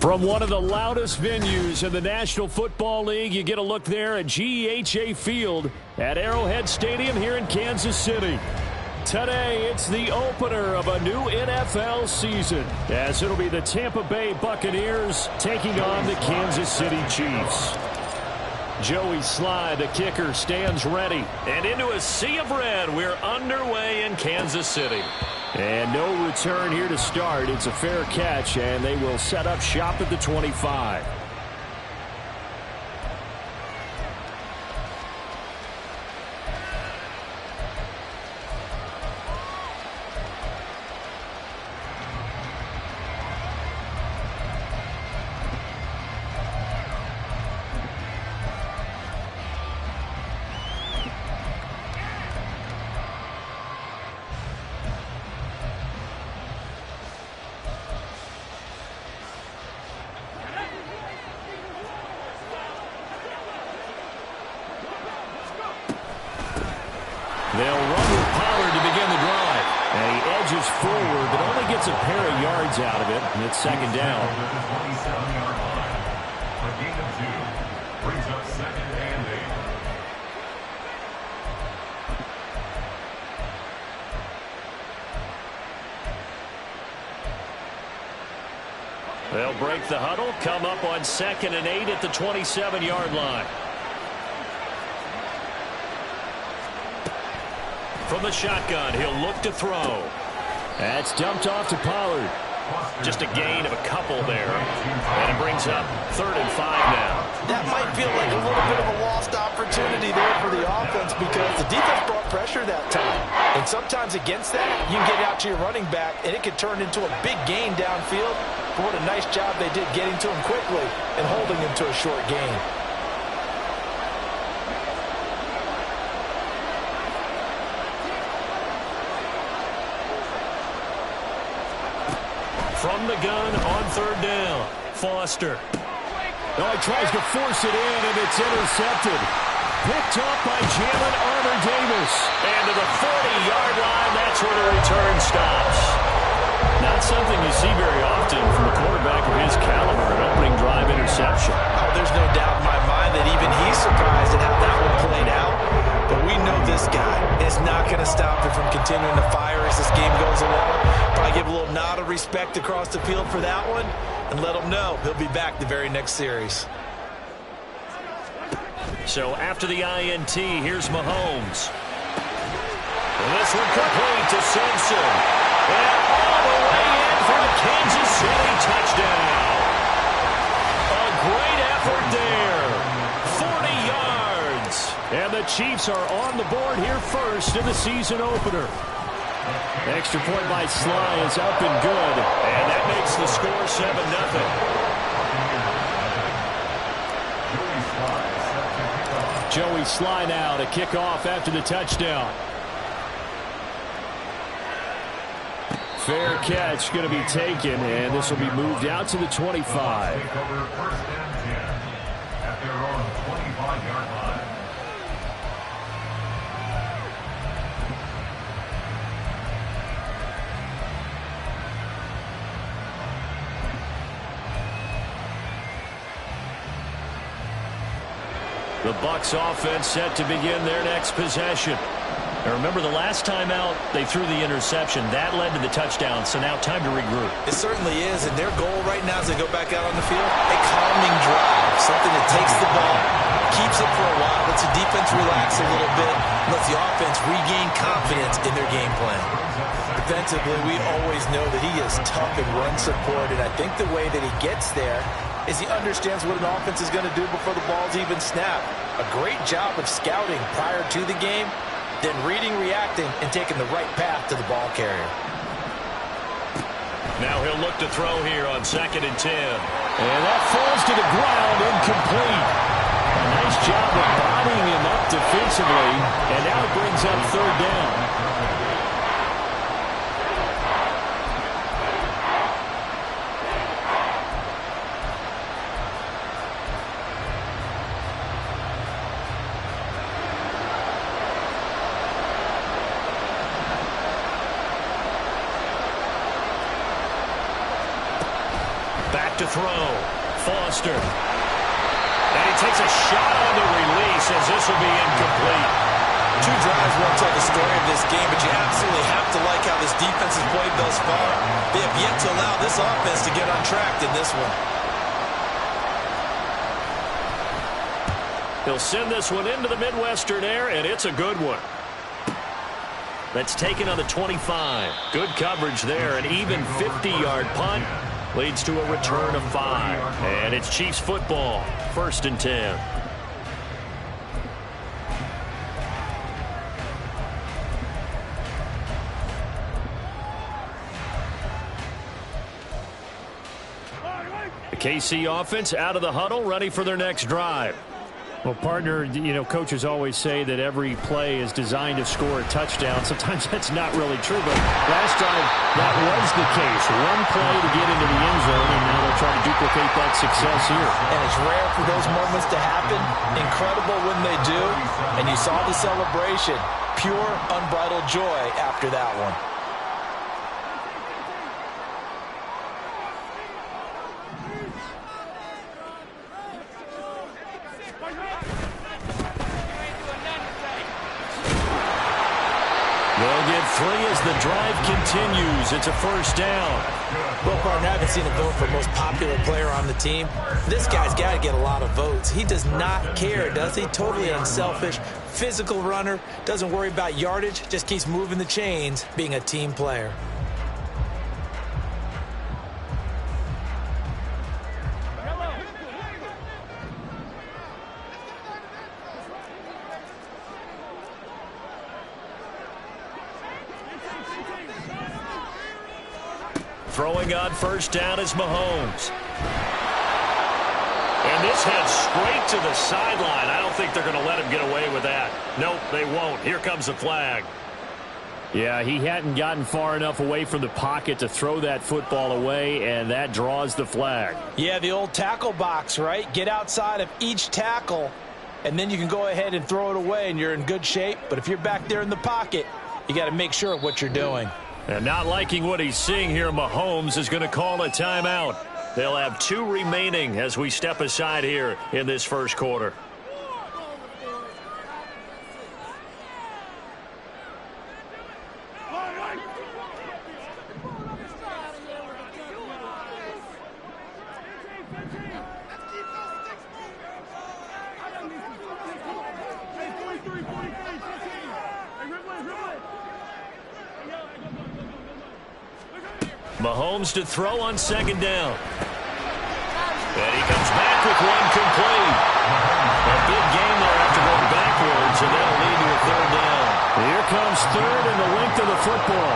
From one of the loudest venues in the National Football League, you get a look there at GEHA Field at Arrowhead Stadium here in Kansas City. Today, it's the opener of a new NFL season, as it'll be the Tampa Bay Buccaneers taking on the Kansas City Chiefs. Joey Slye, the kicker, stands ready. And into a sea of red, we're underway in Kansas City. And no return here to start. It's a fair catch, and they will set up shop at the 25. They'll run with Pollard to begin the drive. And he edges forward, but only gets a pair of yards out of it. And it's second down. They'll break the huddle, come up on 2nd and 8 at the 27-yard line. From the shotgun, he'll look to throw. That's dumped off to Pollard. Just a gain of a couple there. And it brings up 3rd and 5 now. That might feel like a little bit of a lost opportunity there for the offense because the defense brought pressure that time. And sometimes against that, you can get out to your running back, and it can turn into a big gain downfield. But what a nice job they did getting to him quickly and holding him to a short gain. From the gun on 3rd down, Foster. Oh, he tries to force it in, and it's intercepted. Picked up by Jalen Armour-Davis. And to the 40-yard line, that's where the return stops. Not something you see very often from a quarterback of his caliber, an opening drive interception. Oh, there's no doubt in my mind that even he's surprised at how that one played out. But we know this guy is not going to stop him from continuing to fire as this game goes along. Probably give a little nod of respect across the field for that one and let him know he'll be back the very next series. So after the INT, here's Mahomes. And this one complete to Simpson. And all the way in for a Kansas City touchdown. A great effort there. 40 yards. And the Chiefs are on the board here first in the season opener. Extra point by Slye is up and good. And that makes the score 7-0. Joey Slye now to kick off after the touchdown. Fair catch going to be taken, and this will be moved out to the 25. The Bucs offense set to begin their next possession. Now remember, the last time out, they threw the interception. That led to the touchdown, so now time to regroup. It certainly is, and their goal right now as they go back out on the field, a calming drive, something that takes the ball, keeps it for a while, lets the defense relax a little bit, lets the offense regain confidence in their game plan. Defensively, we always know that he is tough and run support, and I think the way that he gets there is he understands what an offense is going to do before the ball's even snapped. A great job of scouting prior to the game, then reading, reacting, and taking the right path to the ball carrier. Now he'll look to throw here on 2nd and 10. And that falls to the ground, incomplete. A nice job of bodying him up defensively, and now it brings up 3rd down. Back to throw. Foster. And he takes a shot on the release as this will be incomplete. 2 drives won't tell the story of this game, but you absolutely have to like how this defense has played thus far. They have yet to allow this offense to get untracked in this one. He'll send this one into the Midwestern air, and it's a good one. That's taken on the 25. Good coverage there. An even 50-yard punt leads to a return of 5. And it's Chiefs football. 1st and 10. The KC offense out of the huddle, ready for their next drive. Well, partner, you know, coaches always say that every play is designed to score a touchdown. Sometimes that's not really true, but last time that was the case. One play to get into the end zone, and now they'll try to duplicate that success here. And it's rare for those moments to happen. Incredible when they do. And you saw the celebration. Pure, unbridled joy after that one. They'll get 3 as the drive continues. It's a 1st down. Well, partner, I haven't seen a vote for most popular player on the team. This guy's got to get a lot of votes. He does not care, does he? Totally unselfish, physical runner, doesn't worry about yardage, just keeps moving the chains, being a team player. Throwing on 1st down is Mahomes. And this heads straight to the sideline. I don't think they're going to let him get away with that. Nope, they won't. Here comes the flag. Yeah, he hadn't gotten far enough away from the pocket to throw that football away, and that draws the flag. Yeah, the old tackle box, right? Get outside of each tackle, and then you can go ahead and throw it away, and you're in good shape. But if you're back there in the pocket, you got to make sure of what you're doing. And not liking what he's seeing here, Mahomes is going to call a timeout. They'll have 2 remaining as we step aside here in this 1st quarter. Mahomes to throw on 2nd down. And he comes back with one complete. A big game there after going backwards, and that'll lead to a 3rd down. Here comes 3rd and the length of the football.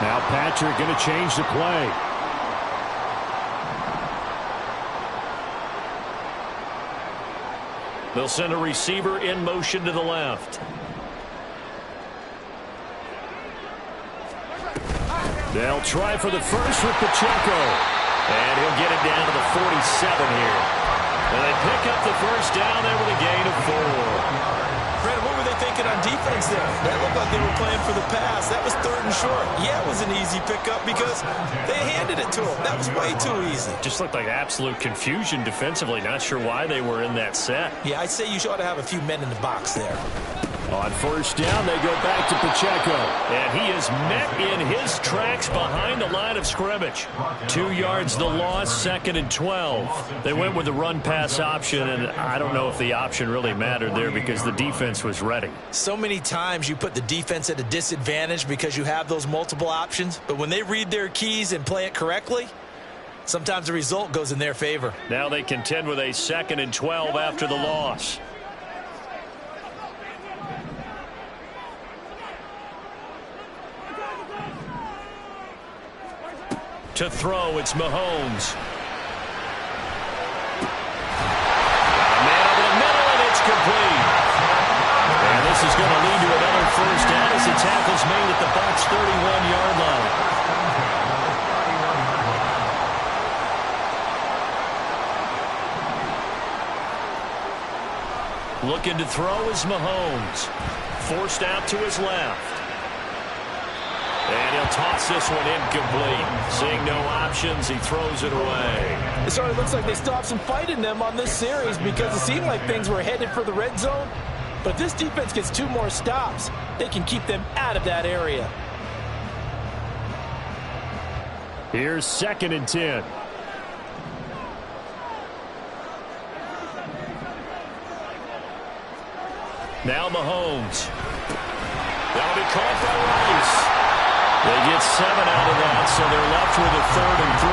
Now Patrick going to change the play. They'll send a receiver in motion to the left. They'll try for the 1st with Pacheco. And he'll get it down to the 47 here. And they pick up the 1st down there with a gain of 4. Brandon, what were they thinking on defense there? That looked like they were playing for the pass. That was 3rd and short. Yeah, it was an easy pickup because they handed it to him. That was way too easy. Just looked like absolute confusion defensively. Not sure why they were in that set. Yeah, I'd say you ought to have a few men in the box there. On 1st down, they go back to Pacheco. And he is met in his tracks behind the line of scrimmage. 2 yards the loss, 2nd and 12. They went with the run-pass option, and I don't know if the option really mattered there because the defense was ready. So many times you put the defense at a disadvantage because you have those multiple options. But when they read their keys and play it correctly, sometimes the result goes in their favor. Now they contend with a 2nd and 12 after the loss. To throw, it's Mahomes. Man over the middle, and it's complete. And this is going to lead to another first down as the tackle's made at the Bucs 31-yard line. Looking to throw is Mahomes. Forced out to his left. And he'll toss this one incomplete. Seeing no options, he throws it away. It certainly looks like they still have some fight in them on this series because it seemed like things were headed for the red zone. But if this defense gets 2 more stops, they can keep them out of that area. Here's 2nd and 10. Now Mahomes. That'll be caught by Rice. They get 7 out of that, so they're left with a 3rd and 3.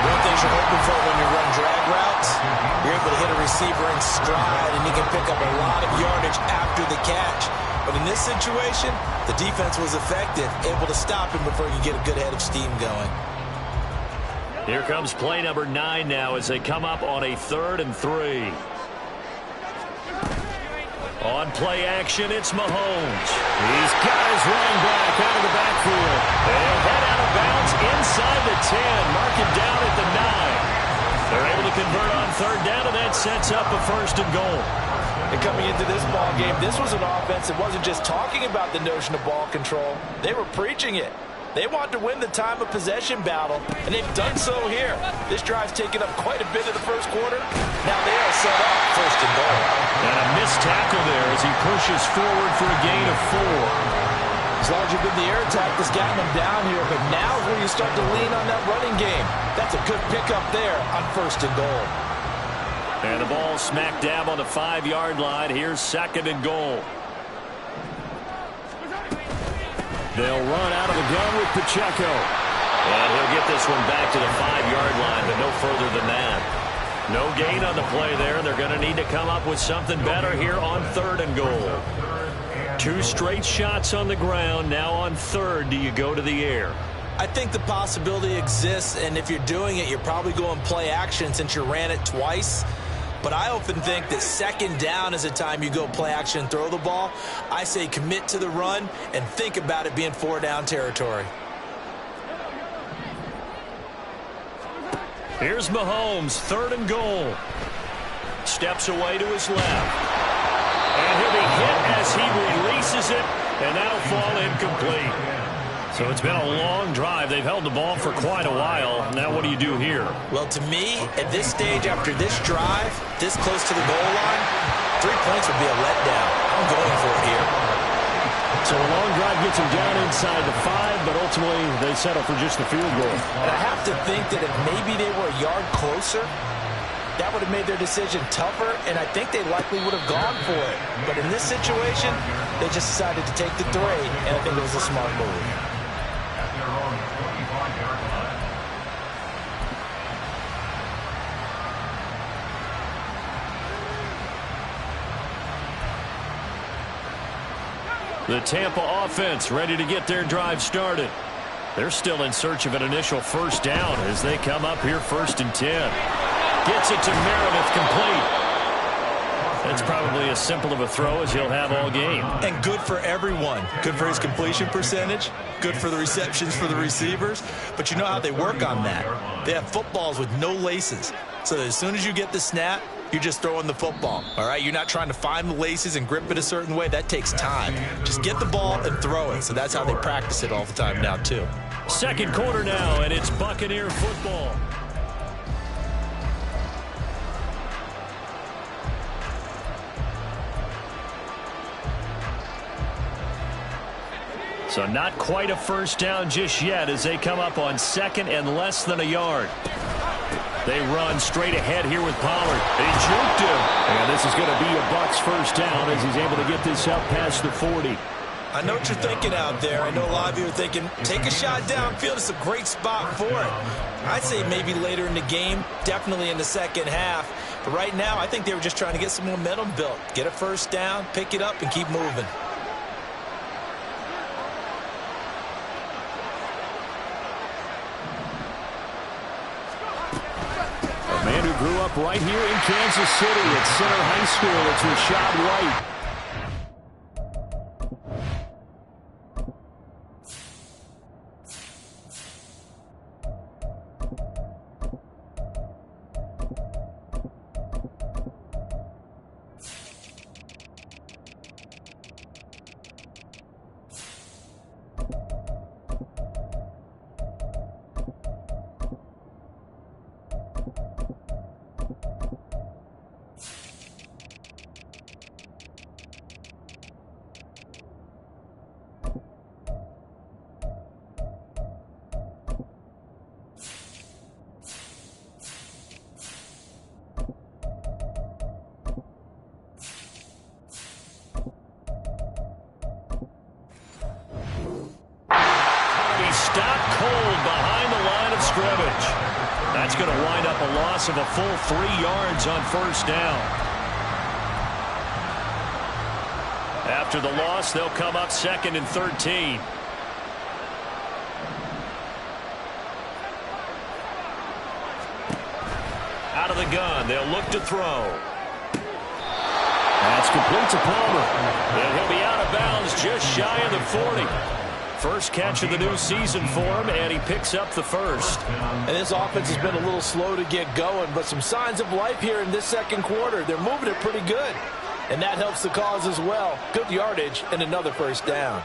One thing you're hoping for when you run drag routes, you're able to hit a receiver in stride, and he can pick up a lot of yardage after the catch. But in this situation, the defense was effective, able to stop him before he could get a good head of steam going. Here comes play number 9 now as they come up on a 3rd and 3. On play action, it's Mahomes. He's got his running back out of the backfield. And he'll head out of bounds inside the 10. Mark him down at the 9. They're able to convert on 3rd down, and that sets up a 1st and goal. And coming into this ball game, this was an offense that wasn't just talking about the notion of ball control. They were preaching it. They want to win the time of possession battle, and they've done so here. This drive's taken up quite a bit of the first quarter. Now they are set up 1st and goal. And a missed tackle there as he pushes forward for a gain of 4. As long as you've been the air attack that's gotten them down here, but now is where you start to lean on that running game. That's a good pickup there on 1st and goal. And the ball smack dab on the 5-yard line. Here's 2nd and goal. They'll run out of the gun with Pacheco. And he'll get this one back to the 5-yard line, but no further than that. No gain on the play there. They're going to need to come up with something better here on 3rd and goal. 2 straight shots on the ground. Now on 3rd, do you go to the air? I think the possibility exists, and if you're doing it, you're probably going play action since you ran it twice. But I often think that 2nd down is a time you go play action and throw the ball. I say commit to the run and think about it being 4-down territory. Here's Mahomes, 3rd and goal. Steps away to his left. And he'll be hit as he releases it, and that'll fall incomplete. So it's been a long drive. They've held the ball for quite a while. Now what do you do here? Well, to me, at this stage after this drive, this close to the goal line, 3 points would be a letdown. I'm going for it here. So a long drive gets them down inside the 5, but ultimately they settle for just the field goal. And I have to think that if maybe they were a yard closer, that would have made their decision tougher, and I think they likely would have gone for it. But in this situation, they just decided to take the 3, and I think it was a smart move. The Tampa offense ready to get their drive started. They're still in search of an initial 1st down as they come up here 1st and 10. Gets it to Meredith, complete. That's probably as simple of a throw as he'll have all game. And good for everyone. Good for his completion percentage. Good for the receptions for the receivers. But you know how they work on that. They have footballs with no laces. So that as soon as you get the snap, you're just throwing the football. All right, you're not trying to find the laces and grip it a certain way. That takes time. Just get the ball and throw it. So that's how they practice it all the time now, too. 2nd quarter now, and it's Buccaneer football. So not quite a 1st down just yet as they come up on 2nd and less than a yard. They run straight ahead here with Pollard. They juked him. And this is going to be a Bucs 1st down as he's able to get this up past the 40. I know what you're thinking out there. I know a lot of you are thinking, take a shot downfield. It's a great spot for it. I'd say maybe later in the game, definitely in the 2nd half. But right now, I think they were just trying to get some momentum built. Get a 1st down, pick it up, and keep moving. right here in Kansas City at Center High School. It's Rashad White. Stopped cold behind the line of scrimmage. That's going to wind up a loss of a full 3 yards on first down. After the loss, they'll come up 2nd and 13. Out of the gun, they'll look to throw. That's complete to Palmer. And he'll be out of bounds just shy of the 40. First catch of the new season for him, and he picks up the first. And this offense has been a little slow to get going, but some signs of life here in this second quarter. They're moving it pretty good, and that helps the cause as well. Good yardage and another first down.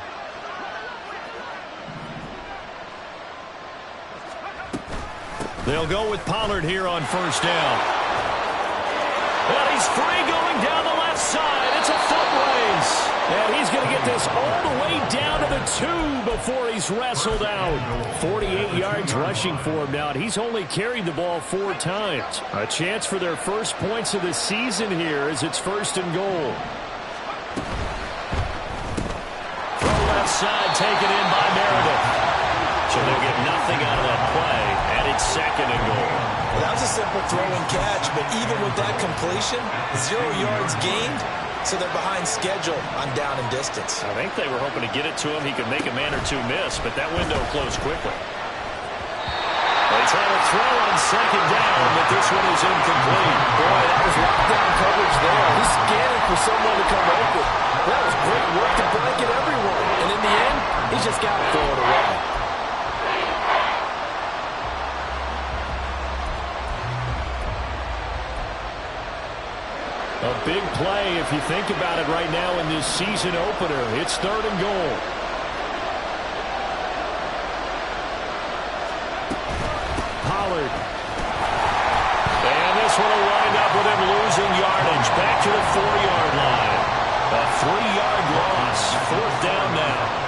They'll go with Pollard here on first down. Well, he's free going down the left side. It's a foot race. And he's going to get this all the way down to the 2 before he's wrestled out. 48 yards rushing for him now, and he's only carried the ball 4 times. A chance for their first points of the season here as it's 1st and goal. Throw left side taken in by Meredith. So they'll get nothing out of that play, and it's 2nd and goal. Well, that was a simple throw and catch, but even with that completion, 0 yards gained. So they're behind schedule on down and distance. I think they were hoping to get it to him. He could make a man or 2 miss, but that window closed quickly. They try to throw on 2nd down, but this one is incomplete. Boy, that was lockdown coverage there. He's scanning for someone to come open. That was great work to blanket everyone. And in the end, he's just got to throw it away. A big play if you think about it right now in this season opener. It's 3rd and goal. Pollard. And this one will wind up with him losing yardage. Back to the 4-yard line. A 3-yard loss. 4th down now.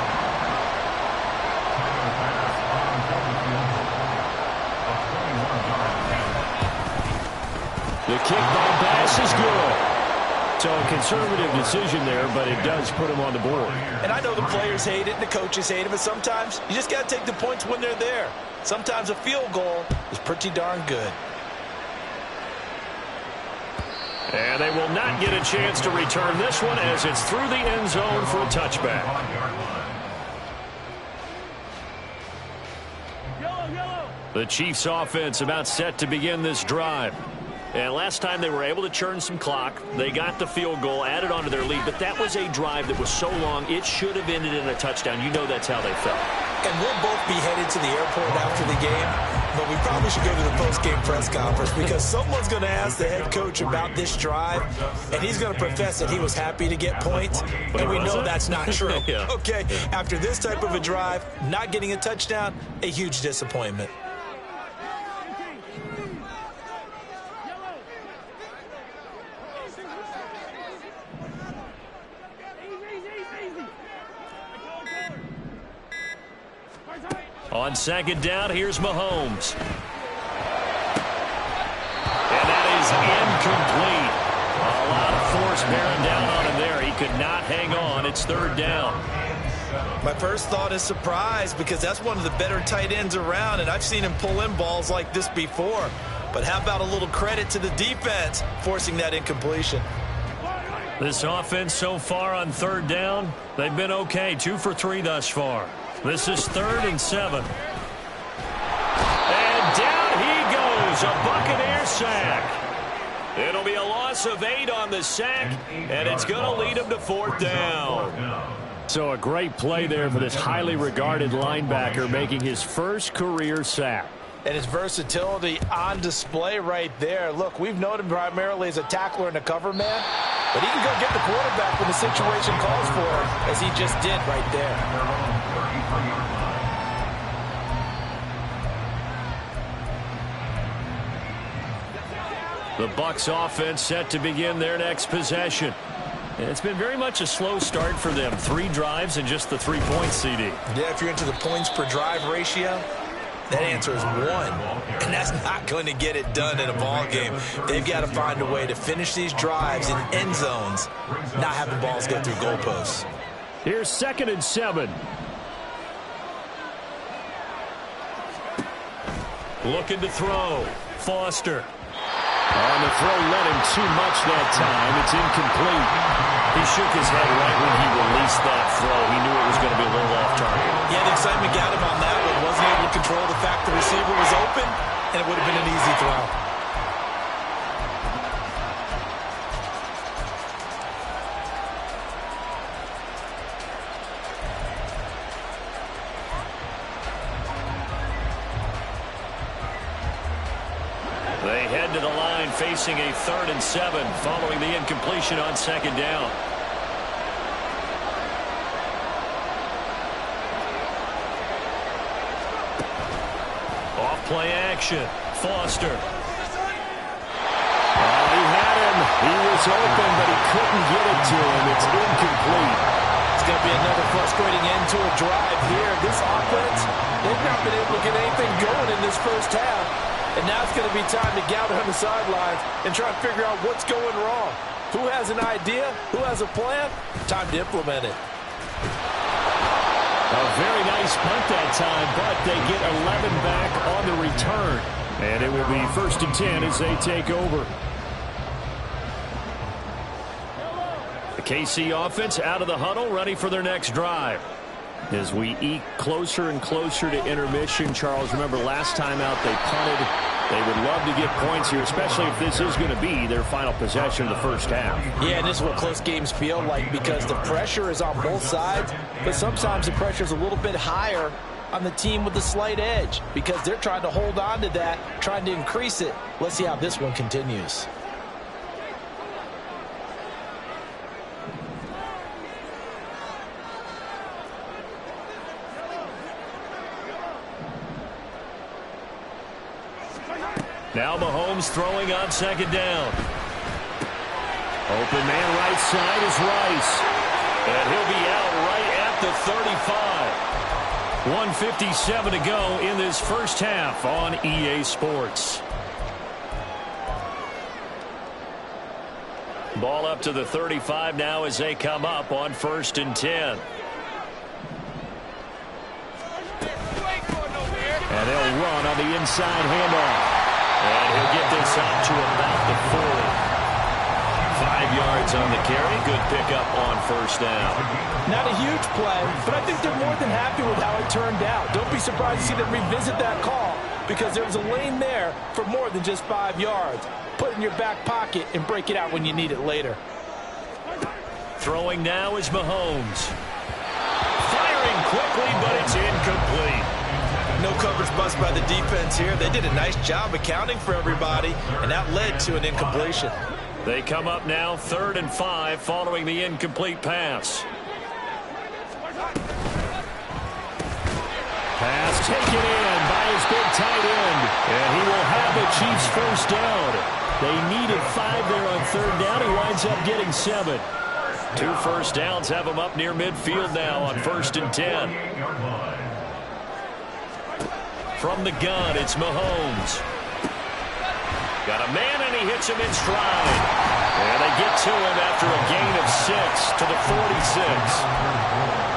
The kick by Bass is good. So a conservative decision there, but it does put him on the board. And I know the players hate it and the coaches hate it, but sometimes you just got to take the points when they're there. Sometimes a field goal is pretty darn good. And they will not get a chance to return this one as it's through the end zone for a touchback. The Chiefs offense about set to begin this drive. And last time they were able to churn some clock. They got the field goal, added onto their lead. But that was a drive that was so long, it should have ended in a touchdown. You know that's how they felt. And we'll both be headed to the airport after the game. But we probably should go to the post-game press conference because someone's going to ask the head coach about this drive. And he's going to profess that he was happy to get points. And we know that's not true. Yeah. Okay, after this type of a drive, not getting a touchdown, a huge disappointment. On 2nd down, here's Mahomes. And that is incomplete. A lot of force bearing down on him there. He could not hang on. It's 3rd down. My first thought is surprise because that's one of the better tight ends around, and I've seen him pull in balls like this before. But how about a little credit to the defense forcing that incompletion? This offense so far on 3rd down, they've been okay. 2 for 3 thus far. This is 3rd and 7. And down he goes. A Buccaneer sack. It'll be a loss of 8 on the sack, and it's going to lead him to 4th down. So a great play there for this highly regarded linebacker making his first career sack. And his versatility on display right there. Look, we've known him primarily as a tackler and a cover man, but he can go get the quarterback when the situation calls for him, as he just did right there. The Bucs offense set to begin their next possession. And it's been very much a slow start for them. 3 drives and just the 3 points, CD. Yeah, if you're into the points per drive ratio, that answer is 1. And that's not going to get it done in a ball game. They've got to find a way to finish these drives in end zones, not having balls go through goalposts. Here's 2nd and 7. Looking to throw. Foster. On the throw, led him too much that time. It's incomplete. He shook his head right when he released that throw. He knew it was going to be a little off target. Yeah, the excitement got him on that one. Wasn't able to control the fact the receiver was open, and it would have been an easy throw. They head to the line facing a 3rd and 7 following the incompletion on 2nd down. Off play action. Foster. He had him. He was open, but he couldn't get it to him. It's incomplete. It's going to be another frustrating end to a drive here. This offense, they've not been able to get anything going in this first half. And now it's going to be time to gather on the sidelines and try to figure out what's going wrong. Who has an idea? Who has a plan? Time to implement it. A very nice punt that time, but they get 11 back on the return. And it will be 1st and 10 as they take over. The KC offense out of the huddle, ready for their next drive. As we eke closer and closer to intermission, Charles, remember last time out they punted. They would love to get points here, especially if this is going to be their final possession of the first half. Yeah, and this is what close games feel like because the pressure is on both sides, but sometimes the pressure is a little bit higher on the team with the slight edge because they're trying to hold on to that, trying to increase it. Let's see how this one continues. Now Mahomes throwing on 2nd down. Open man right side is Rice. And he'll be out right at the 35. 1:57 to go in this first half on EA Sports. Ball up to the 35 now as they come up on 1st and 10. And they'll run on the inside handoff. And he'll get this out to about the 40. 5 yards on the carry. Good pickup on 1st down. Not a huge play, but I think they're more than happy with how it turned out. Don't be surprised to see them revisit that call because there was a lane there for more than just 5 yards. Put it in your back pocket and break it out when you need it later. Throwing now is Mahomes. Firing quickly, but it's incomplete. No coverage bust by the defense here. They did a nice job accounting for everybody, and that led to an incompletion. They come up now 3rd and 5 following the incomplete pass. Pass taken in by his big tight end. And he will have the Chiefs 1st down. They needed 5 there on 3rd down. He winds up getting 7. 2 first downs have him up near midfield now on 1st and 10. From the gun, it's Mahomes. Got a man, and he hits him in stride. And they get to him after a gain of 6 to the 46.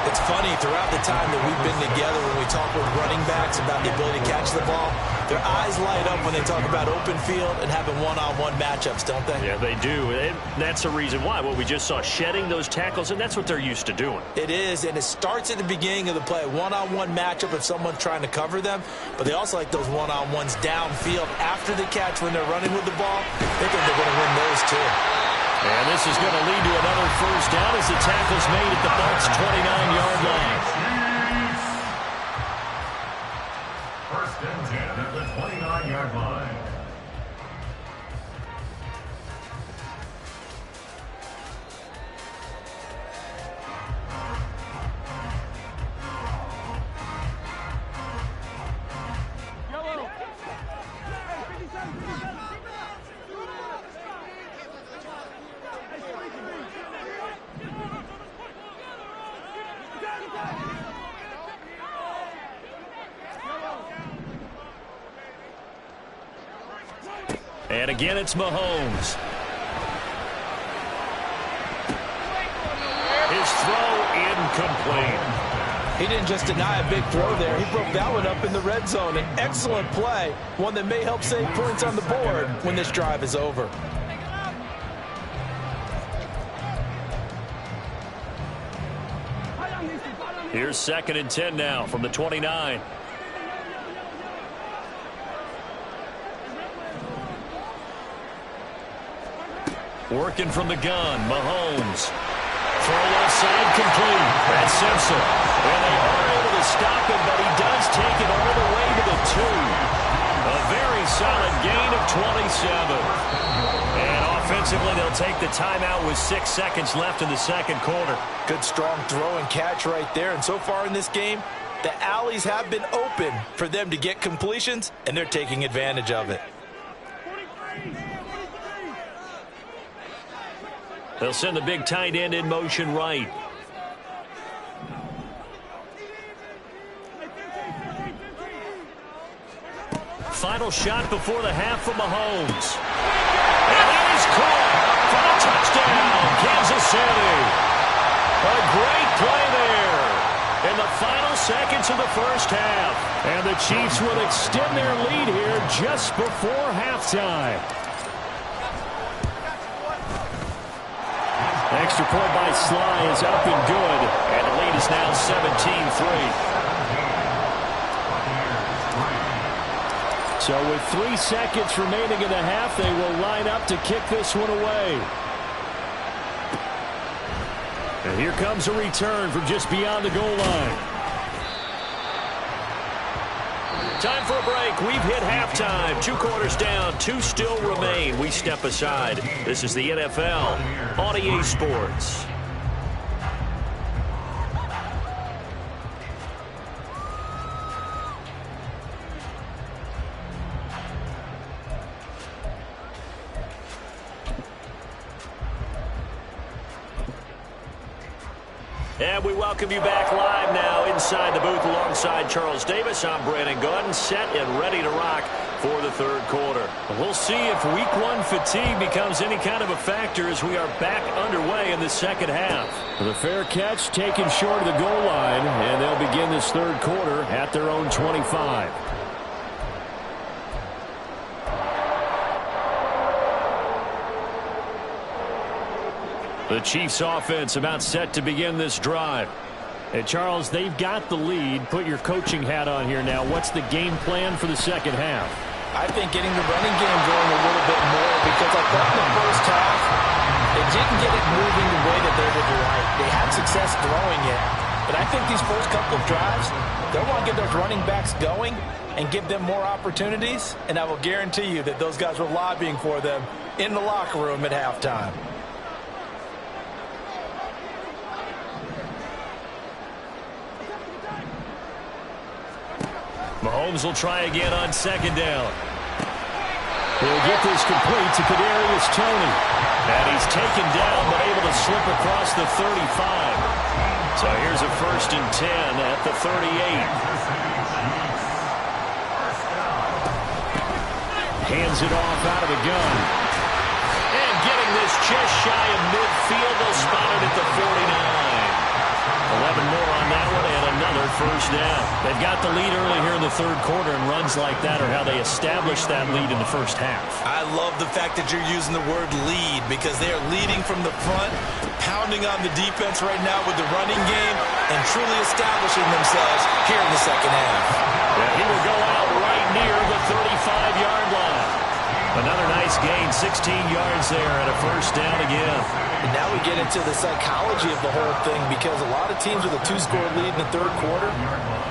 It's funny, throughout the time that we've been together, when we talk with running backs about the ability to catch the ball, their eyes light up when they talk about open field and having one-on-one matchups, don't they? Yeah, they do. And that's the reason why. What we just saw, shedding those tackles, and that's what they're used to doing. It is, and it starts at the beginning of the play. One-on-one matchup if someone's trying to cover them, but they also like those one-on-ones downfield after the catch when they're running with the ball. They think they're going to win those too. And this is going to lead to another first down as the tackle's made at the Bucs' 29-yard line. First and 10 at the 29-yard line. And again, it's Mahomes. His throw incomplete. He didn't just deny a big throw there. He broke that one up in the red zone. An excellent play, one that may help save points on the board when this drive is over. Here's 2nd and 10 now from the 29. Working from the gun, Mahomes. Throw left side complete. That's Simpson. And they are able to stop him, but he does take it all the way to the 2. A very solid gain of 27. And offensively, they'll take the timeout with 6 seconds left in the second quarter. Good strong throw and catch right there. And so far in this game, the alleys have been open for them to get completions, and they're taking advantage of it. They'll send the big tight end in motion right. Final shot before the half from Mahomes. And that is caught for a touchdown, Kansas City. A great play there in the final seconds of the first half. And the Chiefs will extend their lead here just before halftime. Extra point by Sly is up and good. And the lead is now 17-3. So with 3 seconds remaining in the half, they will line up to kick this one away. And here comes a return from just beyond the goal line. Time for a break. We've hit halftime. 2 quarters down. 2 still remain. We step aside. This is the NFL on EA Sports. And we welcome you back live now inside the booth alongside Charles Davis. I'm Brandon Gordon, set and ready to rock for the third quarter. We'll see if week 1 fatigue becomes any kind of a factor as we are back underway in the second half. The fair catch taken short of the goal line, and they'll begin this third quarter at their own 25. The Chiefs offense about set to begin this drive. And Charles, they've got the lead. Put your coaching hat on here now. What's the game plan for the second half? I think getting the running game going a little bit more, because I thought in the first half they didn't get it moving the way that they would like. They had success throwing it. But I think these first couple of drives, they'll want to get those running backs going and give them more opportunities. And I will guarantee you that those guys were lobbying for them in the locker room at halftime. Mahomes will try again on second down. He'll get this complete to Kadarius Toney. And he's taken down but able to slip across the 35. So here's a 1st and 10 at the 38. Hands it off out of the gun. And getting this just shy of midfield, they'll spot it at the 49. A 11 more on that one and another first down. They've got the lead early here in the third quarter, and runs like that are how they establish that lead in the first half. I love the fact that you're using the word lead because they are leading from the front, pounding on the defense right now with the running game, and truly establishing themselves here in the second half. Yeah, he will go out right near the 35-yard line. Another nice gain, 16 yards there, and a first down again. And now we get into the psychology of the whole thing, because a lot of teams with a 2-score lead in the third quarter,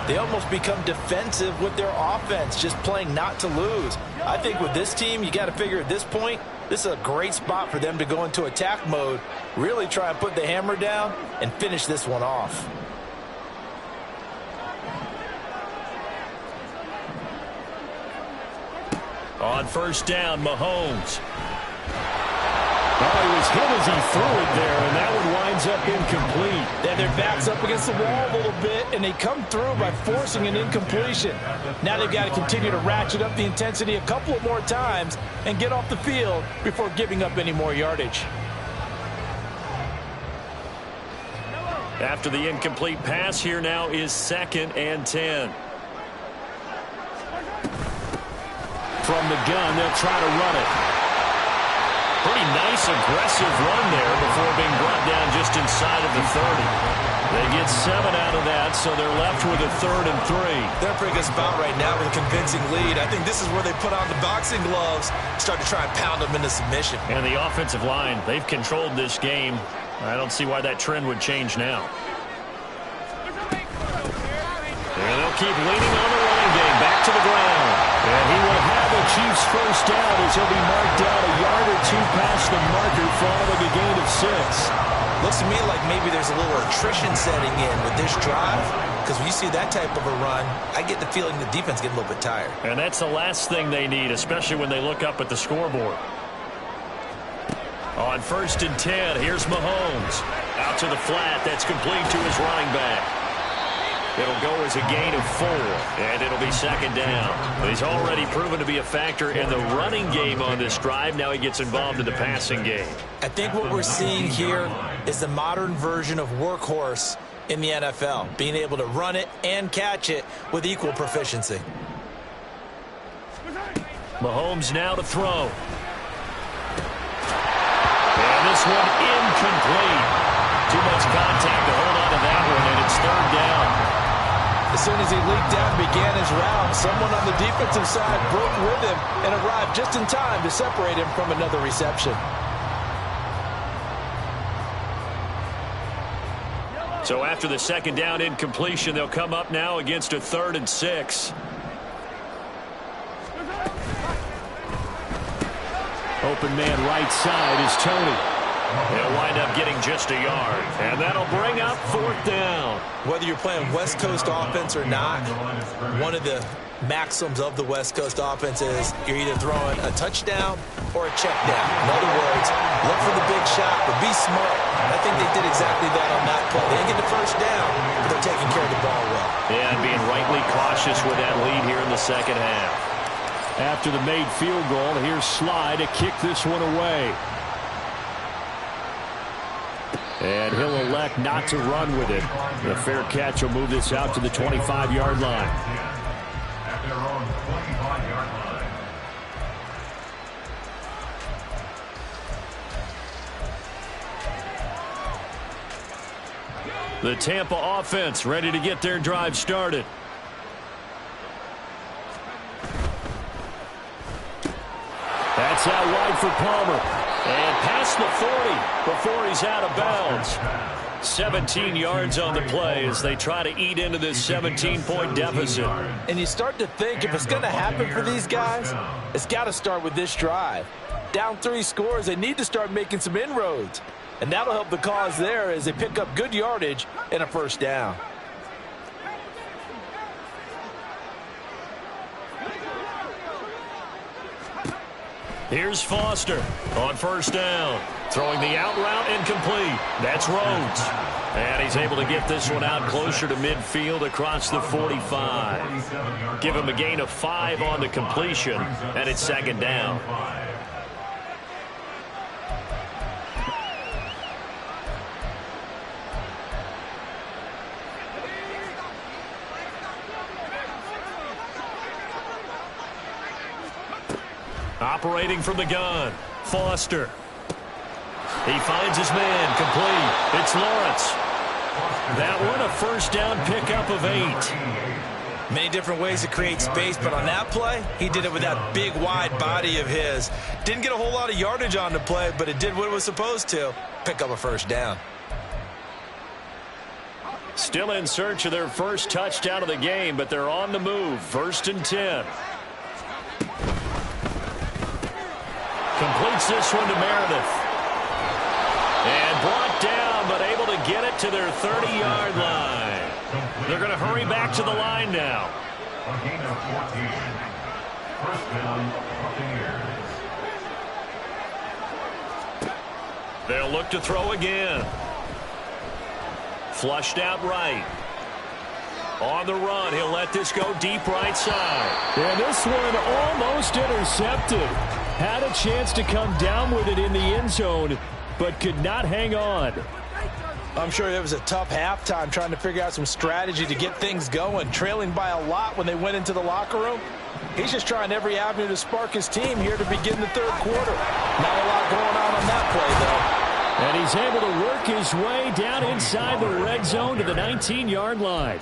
they almost become defensive with their offense, just playing not to lose. I think with this team, you got to figure at this point, this is a great spot for them to go into attack mode, really try and put the hammer down and finish this one off. On first down, Mahomes. Oh, he was hit as he threw it there, and that one winds up incomplete. Then their back's up against the wall a little bit, and they come through by forcing an incompletion. Now they've got to continue to ratchet up the intensity a couple of more times and get off the field before giving up any more yardage. After the incomplete pass, here now is 2nd and 10. From the gun, they'll try to run it. Pretty nice, aggressive run there before being brought down just inside of the 30. They get 7 out of that, so they're left with a 3rd and 3. They're a pretty good spot right now with a convincing lead. I think this is where they put on the boxing gloves, start to try and pound them into submission. And the offensive line, they've controlled this game. I don't see why that trend would change now. And they'll keep leaning on the running game. Back to the ground. And he will have a Chiefs first down as he'll be marked down a yard or two past the marker following a gain of 6. Looks to me like maybe there's a little attrition setting in with this drive, because when you see that type of a run, I get the feeling the defense getting a little bit tired. And that's the last thing they need, especially when they look up at the scoreboard. On 1st and 10, here's Mahomes. Out to the flat. That's complete to his running back. It'll go as a gain of 4, and it'll be 2nd down. But he's already proven to be a factor in the running game on this drive. Now he gets involved in the passing game. I think what we're seeing here is the modern version of workhorse in the NFL, being able to run it and catch it with equal proficiency. Mahomes now to throw. And this one incomplete. Too much contact to hold on to that one, and it's 3rd down. As soon as he leaped down and began his route, someone on the defensive side broke with him and arrived just in time to separate him from another reception. So after the 2nd down incompletion, they'll come up now against a 3rd and 6. Open man right side is Tony. They'll wind up getting just a yard. And that'll bring up 4th down. Whether you're playing West Coast offense or not, one of the maxims of the West Coast offense is you're either throwing a touchdown or a check down. In other words, look for the big shot, but be smart. I think they did exactly that on that play. They didn't get the first down, but they're taking care of the ball well. Yeah, and being rightly cautious with that lead here in the second half. After the made field goal, here's Sly to kick this one away. And he'll elect not to run with it. The fair catch will move this out to the 25-yard line. At their own 25-yard line. The Tampa offense ready to get their drive started. That's out wide for Palmer. And past the 40 before he's out of bounds. 17 yards on the play as they try to eat into this 17-point deficit. And you start to think if it's going to happen for these guys, it's got to start with this drive. Down 3 scores, they need to start making some inroads. And that'll help the cause there as they pick up good yardage and a first down. Here's Foster on first down. Throwing the out route incomplete. That's Rhodes. And he's able to get this one out closer to midfield across the 45. Give him a gain of 5 on the completion, and it's 2nd down. Operating from the gun, Foster. He finds his man, complete. It's Lawrence. That one, a first down pickup of 8. Many different ways to create space, but on that play, he did it with that big, wide body of his. Didn't get a whole lot of yardage on the play, but it did what it was supposed to. Pick up a first down. Still in search of their first touchdown of the game, but they're on the move. 1st and 10. Completes this one to Meredith. And brought down, but able to get it to their 30-yard line. They're going to hurry back to the line now. A gain of 14. First down, Buccaneers. They'll look to throw again. Flushed out right. On the run, he'll let this go deep right side. And this one almost intercepted. Had a chance to come down with it in the end zone, but could not hang on. I'm sure it was a tough halftime trying to figure out some strategy to get things going. Trailing by a lot when they went into the locker room. He's just trying every avenue to spark his team here to begin the third quarter. Not a lot going on that play, though. And he's able to work his way down inside the red zone to the 19-yard line.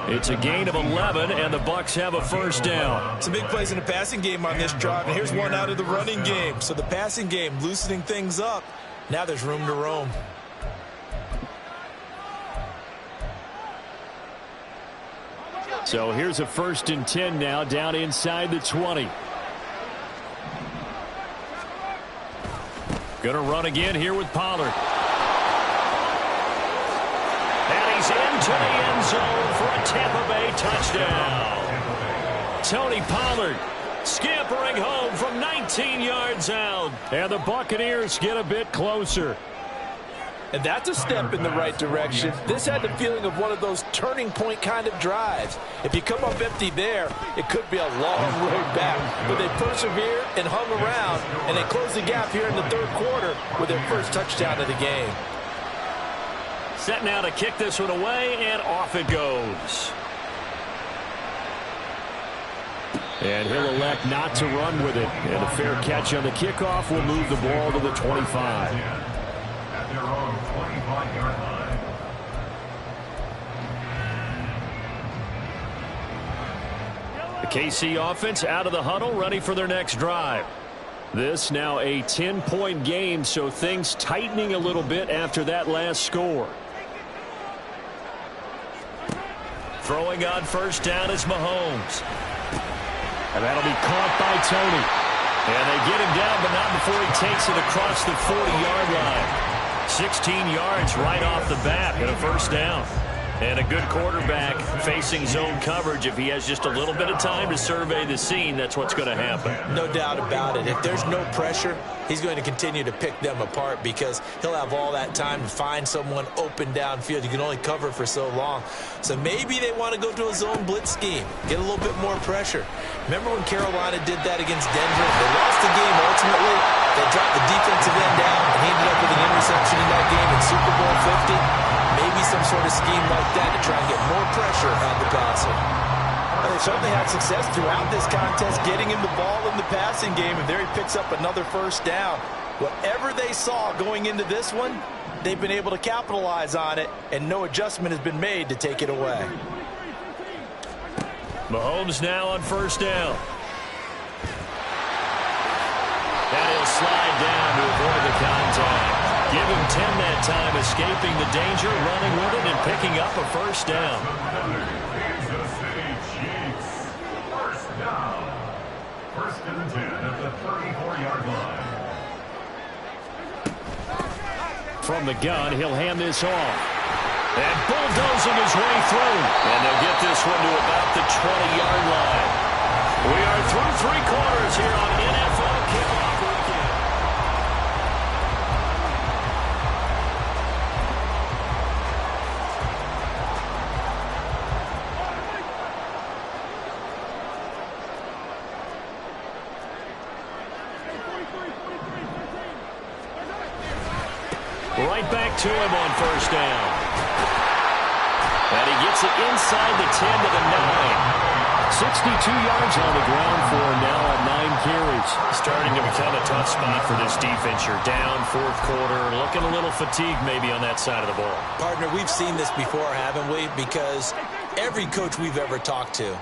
It's a gain of 11, and the Bucs have a first down. Some big plays in the passing game on this drive, and here's one out of the running game. So the passing game loosening things up. Now there's room to roam. So here's a 1st and 10 now down inside the 20. Going to run again here with Pollard. And he's into the end zone for a Tampa Bay touchdown. Tony Pollard scampering home from 19 yards out. And the Buccaneers get a bit closer. And that's a step in the right direction. This had the feeling of one of those turning point kind of drives. If you come up empty there, it could be a long road back. But they persevered and hung around, and they closed the gap here in the third quarter with their first touchdown of the game. Set now to kick this one away, and off it goes. And he'll elect not to run with it. And a fair catch on the kickoff will move the ball to the 25. Their own 25-yard line. The KC offense out of the huddle, ready for their next drive. This now a 10-point game, so things tightening a little bit after that last score. Throwing on first down is Mahomes. And that'll be caught by Tony. And they get him down, but not before he takes it across the 40-yard line. 16 yards right off the bat and a first down. And a good quarterback facing zone coverage. If he has just a little bit of time to survey the scene, that's what's going to happen. No doubt about it. If there's no pressure, he's going to continue to pick them apart because he'll have all that time to find someone open downfield. You can only cover for so long. So maybe they want to go to a zone blitz scheme, get a little bit more pressure. Remember when Carolina did that against Denver? They lost the game ultimately. They dropped the defensive end down, and he ended up with an interception in that game in Super Bowl 50. Maybe some sort of scheme like that to try and get more pressure on the passer. Well, they certainly had success throughout this contest getting him the ball in the passing game, and there he picks up another first down. Whatever they saw going into this one, they've been able to capitalize on it, and no adjustment has been made to take it away. Mahomes now on first down. And he'll slide down to avoid the contact. Give him 10 that time, escaping the danger, running with it, and picking up a first down. Kansas City Chiefs. First down. 1st and 10 at the 34-yard line. From the gun, he'll hand this off. And bulldozing his way through. And they'll get this one to about the 20-yard line. We are through 3 quarters here on NFL Kickoff Weekend. Right back to him on first down. And he gets it inside the 10 to the 9. 62 yards on the ground for him now on 9 carries. Starting to become a tough spot for this defense. You're down fourth quarter, looking a little fatigued maybe on that side of the ball. Partner, we've seen this before, haven't we? Because every coach we've ever talked to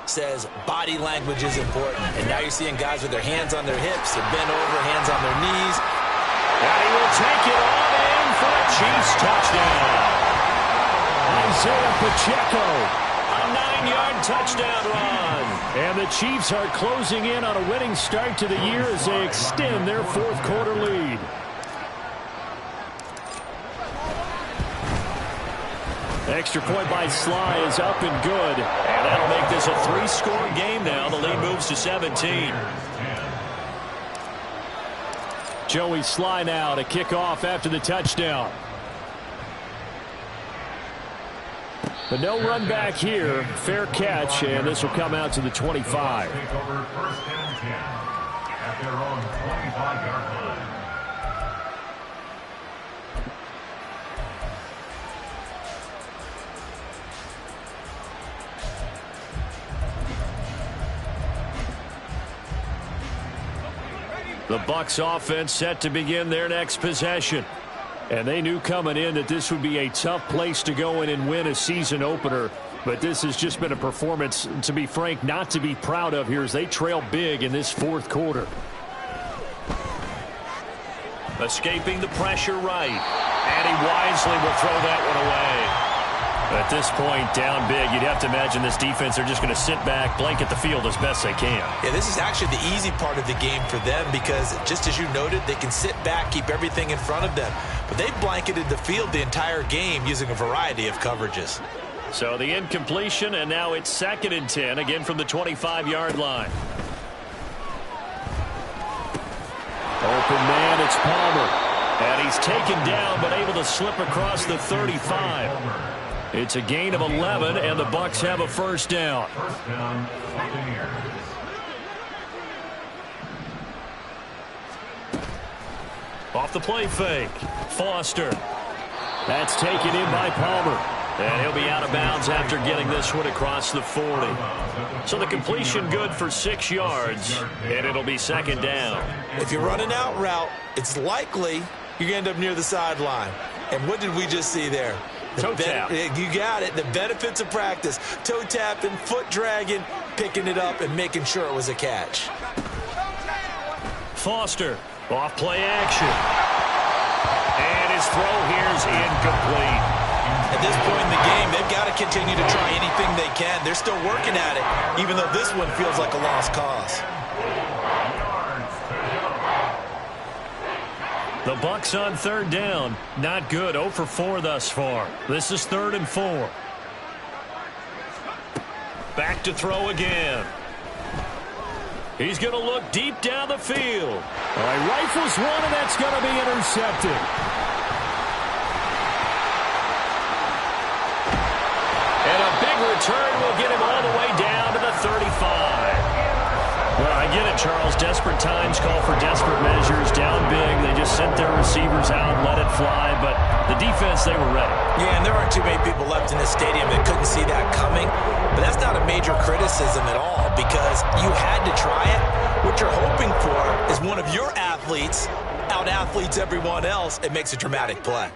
says body language is important. And now you're seeing guys with their hands on their hips, they're bent over, hands on their knees. And he will take it on in for a Chiefs touchdown. Isaiah Pacheco. A 9-yard touchdown run. And the Chiefs are closing in on a winning start to the year as they extend their fourth quarter lead. Extra point by Sly is up and good. And that'll make this a 3-score game now. The lead moves to 17. Joey Sly now to kick off after the touchdown. But no run back here. Fair catch, and this will come out to the 25. Take over first and 10 at their own 25-yard line. The Bucs offense set to begin their next possession. And they knew coming in that this would be a tough place to go in and win a season opener. But this has just been a performance, to be frank, not to be proud of here as they trail big in this fourth quarter. Escaping the pressure right. And he wisely will throw that one away. At this point, down big, you'd have to imagine this defense are just going to sit back, blanket the field as best they can. Yeah, this is actually the easy part of the game for them because, just as you noted, they can sit back, keep everything in front of them. But they've blanketed the field the entire game using a variety of coverages. So the incompletion, and now it's 2nd and 10, again from the 25-yard line. Open man, it's Palmer. And he's taken down, but able to slip across the 35. It's a gain of 11, and the Bucs have a first down. First down, Buccaneers. Off the play fake. Foster. That's taken in by Palmer. And he'll be out of bounds after getting this one across the 40. So the completion good for 6 yards, and it'll be 2nd down. If you're running out route, it's likely you're going to end up near the sideline. And what did we just see there? Toe tap. You got it. The benefits of practice. Toe tapping, foot dragging, picking it up, and making sure it was a catch. Foster, off play action. And his throw here is incomplete. At this point in the game, they've got to continue to try anything they can. They're still working at it, even though this one feels like a lost cause. The Bucs on 3rd down. Not good. 0 for 4 thus far. This is 3rd and 4. Back to throw again. He's going to look deep down the field. All right, rifles one, and that's going to be intercepted. And a big return will get him all the way down to the 35. Well, I get it, Charles. Desperate times call for desperate measures. Down big, they just sent their receivers out, let it fly. But the defense, they were ready. Yeah, and there aren't too many people left in this stadium that couldn't see that coming. But that's not a major criticism at all because you had to try it. What you're hoping for is one of your athletes out-athletes everyone else and makes a dramatic play.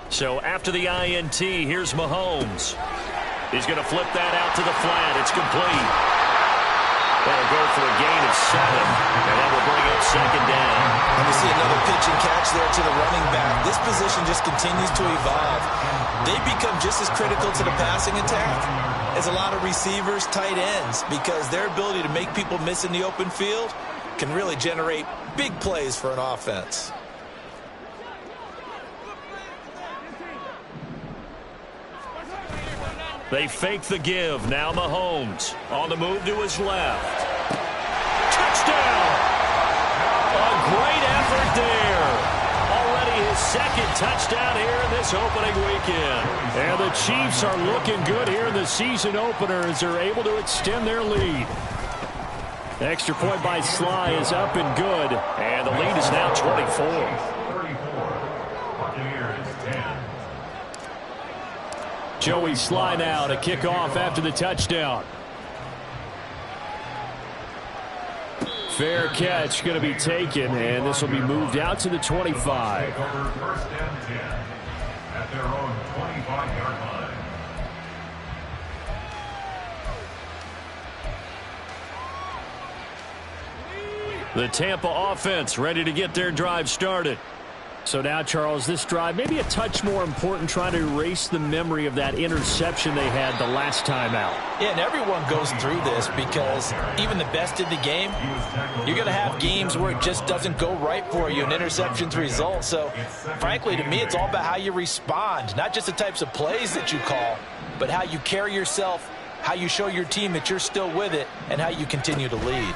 So after the INT, here's Mahomes. He's going to flip that out to the flat. It's complete. That'll go for a gain of 7, and that will bring up 2nd down. And we see another pitch and catch there to the running back. This position just continues to evolve. They become just as critical to the passing attack as a lot of receivers, tight ends, because their ability to make people miss in the open field can really generate big plays for an offense. They fake the give. Now Mahomes on the move to his left. Touchdown! A great effort there. Already his 2nd touchdown here in this opening weekend. And the Chiefs are looking good here in the season opener as they're able to extend their lead. Extra point by Sly is up and good. And the lead is now 24. 34. Buccaneers 10. Joey Sly now to kick off after the touchdown. Fair catch going to be taken, and this will be moved out to the 25. Take over first and 10 at their own 25-yard line. The Tampa offense ready to get their drive started. So now, Charles, this drive maybe a touch more important, trying to erase the memory of that interception they had the last time out. Yeah, and everyone goes through this because even the best in the game, you're going to have games where it just doesn't go right for you, and interceptions result. So, frankly, to me, it's all about how you respond, not just the types of plays that you call, but how you carry yourself, how you show your team that you're still with it, and how you continue to lead.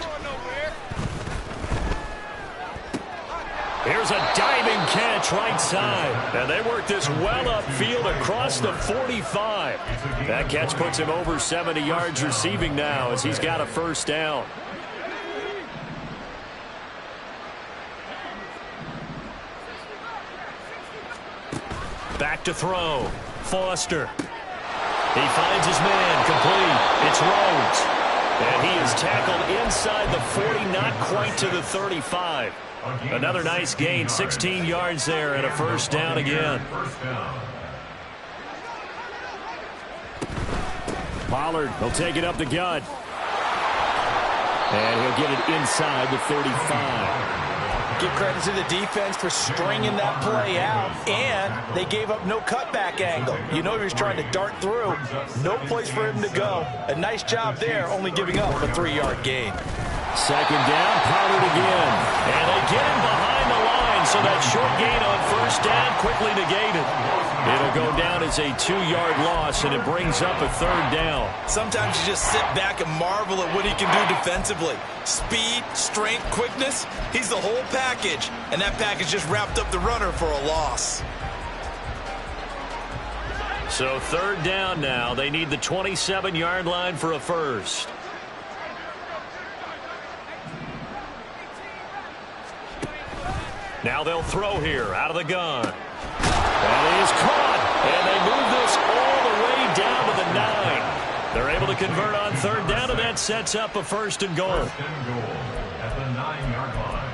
Here's a diving catch right side. And they work this well upfield across the 45. That catch puts him over 70 yards receiving now as he's got a first down. Back to throw. Foster. He finds his man complete. It's Rhodes. And he is tackled inside the 40, not quite to the 35. Another nice gain, 16 yards there, and a first down again. Pollard will take it up the gut. And he'll get it inside the 35. Give credit to the defense for stringing that play out, and they gave up no cutback angle. You know he was trying to dart through. No place for him to go. A nice job there, only giving up a 3-yard gain. Second down, Pollard again. And they get him behind the line, so that short gain on first down quickly negated. It'll go down as a 2-yard loss, and it brings up a third down. Sometimes you just sit back and marvel at what he can do defensively. Speed, strength, quickness, he's the whole package. And that package just wrapped up the runner for a loss. So third down now. They need the 27-yard line for a first. Now they'll throw here out of the gun. That is caught. And they move this all the way down to the 9. They're able to convert on third down, and that sets up a first and goal. First and goal at the 9-yard line.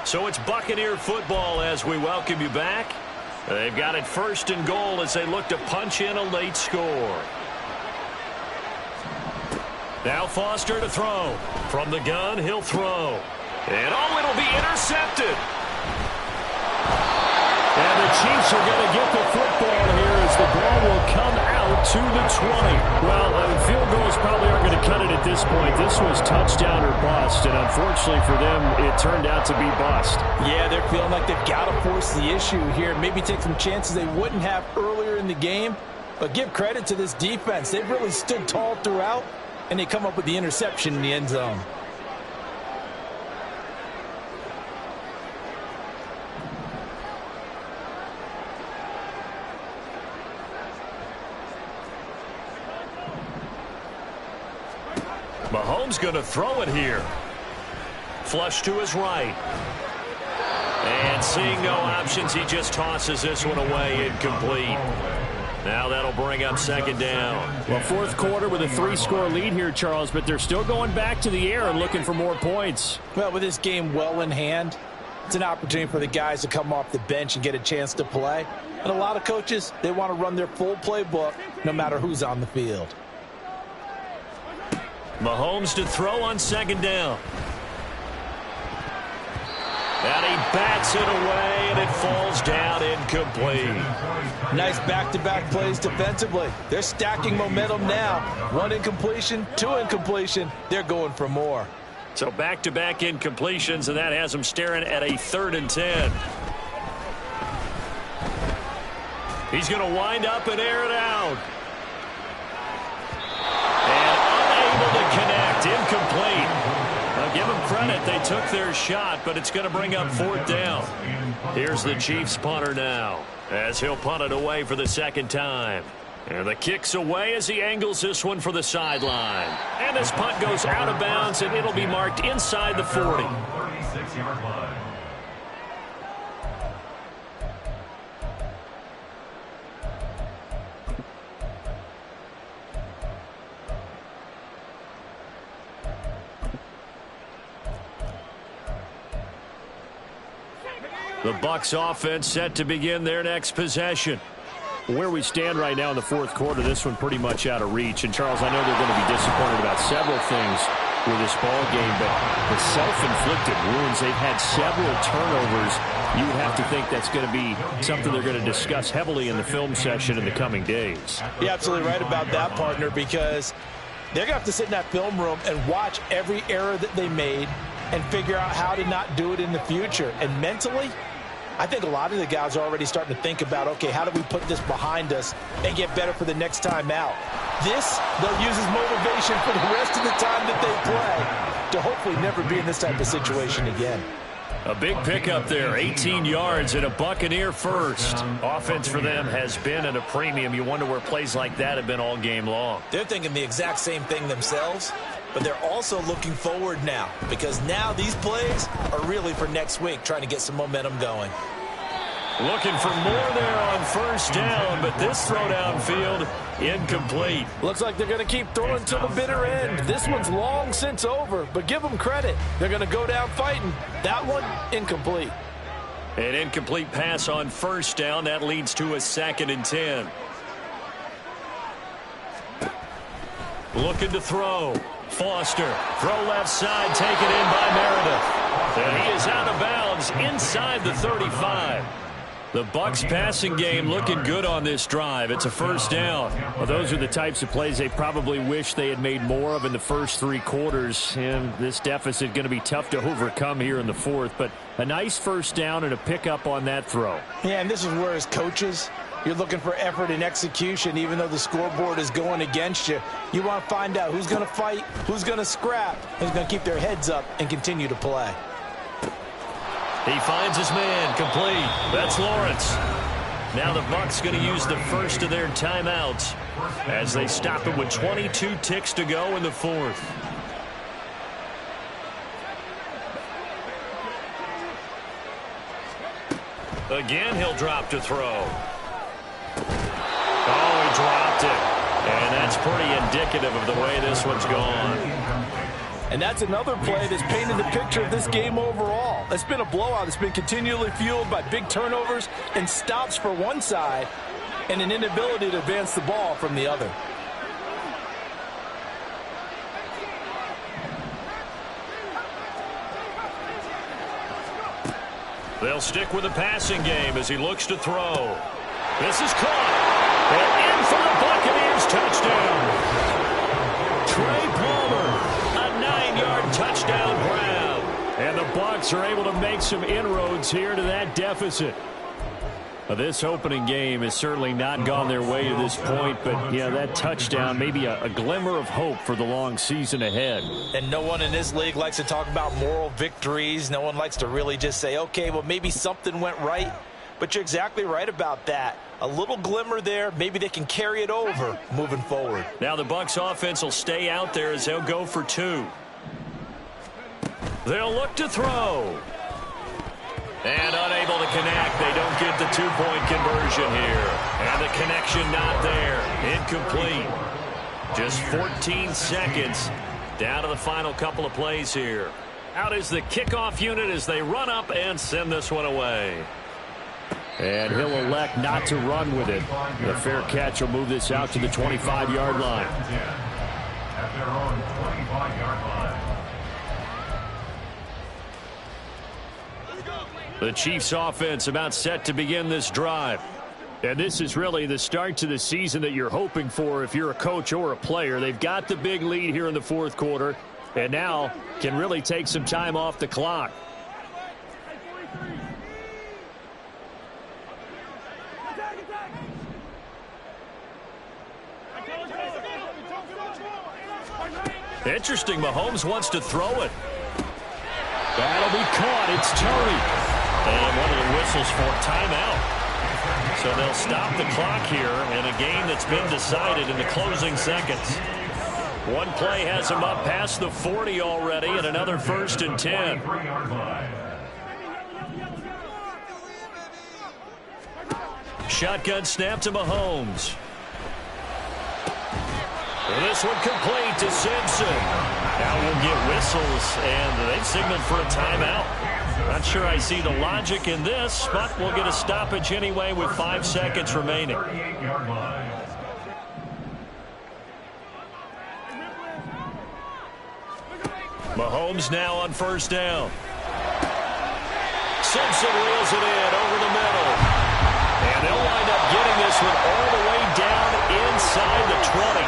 So it's Buccaneer football as we welcome you back. They've got it first and goal as they look to punch in a late score. Now Foster to throw. From the gun, he'll throw. And oh, it'll be intercepted. And the Chiefs are going to get the football here as the ball will come out to the 20. Well, field goals probably aren't going to cut it at this point. This was touchdown or bust, and unfortunately for them, it turned out to be bust. Yeah, they're feeling like they've got to force the issue here. Maybe take some chances they wouldn't have earlier in the game. But give credit to this defense. They've really stood tall throughout, and they come up with the interception in the end zone. Mahomes going to throw it here. Flush to his right. And seeing no options, he just tosses this one away, incomplete. Now that'll bring up second down. Well, fourth quarter with a 3-score lead here, Charles, but they're still going back to the air and looking for more points. Well, with this game well in hand, it's an opportunity for the guys to come off the bench and get a chance to play. And a lot of coaches, they want to run their full playbook no matter who's on the field. Mahomes to throw on second down. And he bats it away, and it falls down incomplete. Nice back-to-back plays defensively. They're stacking momentum now. 1 incompletion, 2 incompletion. They're going for more. So back-to-back incompletions, and that has them staring at a 3rd and 10. He's going to wind up and air it out. And unable to connect, incomplete. I'll give him credit. They took their shot, but it's going to bring up 4th down. Here's the Chiefs punter now, as he'll punt it away for the second time. And the kick's away as he angles this one for the sideline. And this punt goes out of bounds, and it'll be marked inside the 40. 36-yard line. The Bucs offense set to begin their next possession. Where we stand right now in the 4th quarter, this one pretty much out of reach. And, Charles, I know they're going to be disappointed about several things with this ball game, but the self-inflicted wounds, they've had several turnovers. You would have to think that's going to be something they're going to discuss heavily in the film session in the coming days. You're absolutely right about that, partner, because they're going to have to sit in that film room and watch every error that they made and figure out how to not do it in the future. And mentally, I think a lot of the guys are already starting to think about, okay, how do we put this behind us and get better for the next time out? This, they'll use as motivation for the rest of the time that they play to hopefully never be in this type of situation again. A big pickup there, 18 yards and a Buccaneer first. Offense for them has been at a premium. You wonder where plays like that have been all game long. They're thinking the exact same thing themselves, but they're also looking forward now, because now these plays are really for next week, trying to get some momentum going. Looking for more there on 1st down, but this throw downfield incomplete. Looks like they're going to keep throwing to the bitter end. This one's long since over, but give them credit. They're going to go down fighting. That one, incomplete. An incomplete pass on 1st down. That leads to a 2nd and 10. Looking to throw. Foster, throw left side, taken in by Meredith. And he is out of bounds inside the 35. The Bucs passing game looking good on this drive. It's a 1st down. Well, those are the types of plays they probably wish they had made more of in the first 3 quarters. And this deficit going to be tough to overcome here in the 4th. But a nice 1st down and a pickup on that throw. Yeah, and this is where as coaches, you're looking for effort and execution. Even though the scoreboard is going against you, you want to find out who's going to fight, who's going to scrap, who's going to keep their heads up and continue to play. He finds his man, complete. That's Lawrence. Now the Bucs going to use the first of their timeouts as they stop it with 22 ticks to go in the 4th. Again, he'll drop to throw. Oh, he dropped it. And that's pretty indicative of the way this one's gone. And that's another play that's painted the picture of this game overall. It's been a blowout. It's been continually fueled by big turnovers and stops for one side and an inability to advance the ball from the other. They'll stick with the passing game as he looks to throw. This is caught. And in for the Buccaneers touchdown. Trey Palmer. 9-yard touchdown grab. And the Bucs are able to make some inroads here to that deficit. This opening game has certainly not gone their way to this point, but yeah, that touchdown may be a glimmer of hope for the long season ahead. And no one in this league likes to talk about moral victories. No one likes to really just say, okay, well, maybe something went right. But you're exactly right about that. A little glimmer there. Maybe they can carry it over moving forward. Now the Bucs offense will stay out there as they'll go for 2. They'll look to throw. And unable to connect. They don't get the 2-point conversion here. And the connection not there. Incomplete. Just 14 seconds down to the final couple of plays here. Out is the kickoff unit as they run up and send this one away. And he'll elect not to run with it. The fair catch will move this out to the 25-yard line. At their own 25-yard line. The Chiefs offense about set to begin this drive. And this is really the start to the season that you're hoping for if you're a coach or a player. They've got the big lead here in the 4th quarter and now can really take some time off the clock. Interesting, Mahomes wants to throw it. That'll be caught. It's Tony. And one of the whistles for timeout. So they'll stop the clock here in a game that's been decided in the closing seconds. One play has him up past the 40 already, and another 1st and 10. Shotgun snap to Mahomes. This one complete to Simpson. Now we'll get whistles, and they've signaled for a timeout. Not sure I see the logic in this, but we'll get a stoppage anyway with 5 seconds remaining. Mahomes now on 1st down. Simpson reels it in over the middle. And they'll wind up getting this one all the way down inside the 20.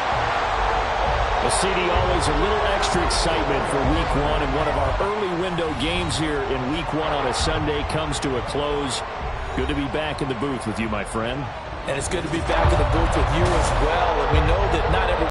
Well, CD, always a little extra excitement for Week 1, and one of our early window games here in Week 1 on a Sunday comes to a close. Good to be back in the booth with you, my friend. And it's good to be back in the booth with you as well. And we know that not every